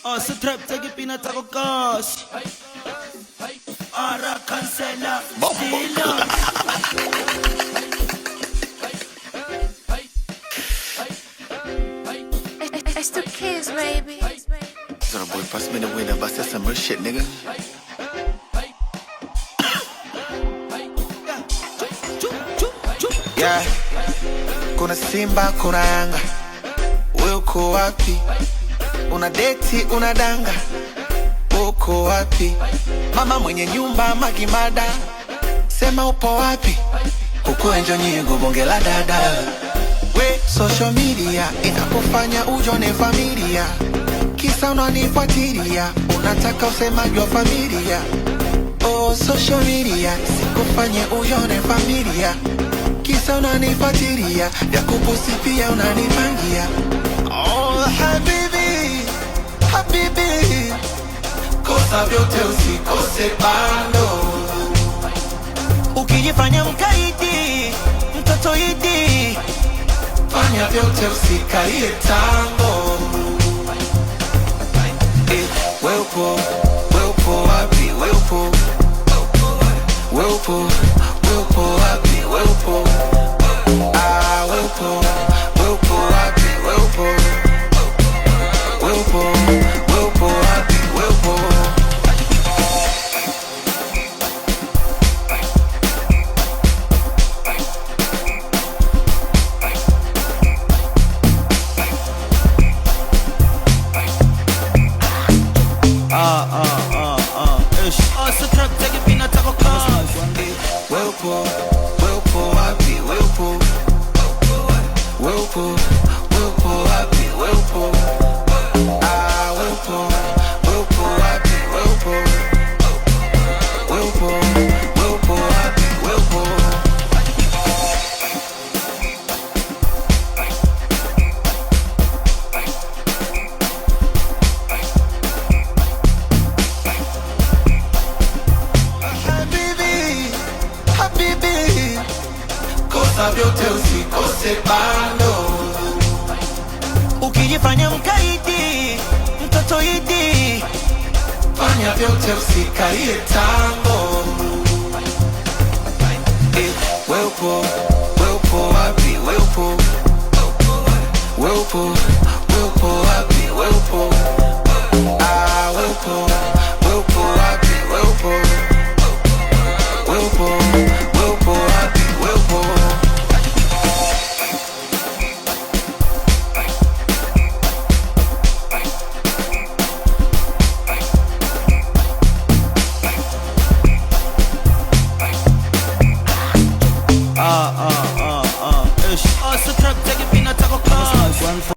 Oh, se trap take pinata ko gas. Ara cancela. It's the kids, baby. So the boy pass me the winner, but that's some real shit, nigga. Yeah, kuna Simba, kuna Yanga, wewe uko wapi? Una deti, una danga, uko wapi? Mama mwenye nyumba Magimada, sema upo wapi? Huku enjo nyingo bonge la dada. We social media inakufanya ujone familia, kisa unanifuatilia, unataka usemaji wa familia. Oh, social media sikufanye ujone familia, kisa unanifuatilia, ya kuposti pia unanipangia. Oh habibi, habibi, kosa vyote usikose bando. Ukijifanya mkaidi, mtoto idi, Fanya vyote usikalie tango. Wewe upo wapi? Wewe upo wapi? Wewe upo wewe upo wapi? Wewe upo wapi? Wewe upo ish. Oh, se trap take pinata ko gas. Wewe upo wapi? Wewe upo wapi? Wewe upo wapi? Wewe upo wapi? Wewe upo Habibi, kosa vyote usikose bando. Ukijifanya mkaidi, mtoto idi, Fanya vyote usikalie tango. Wewe upo wapi? Wewe upo wapi? Wewe upo wapi? Wewe upo wapi? Wewe upo ish. Oh, se trap take pinata ko gas.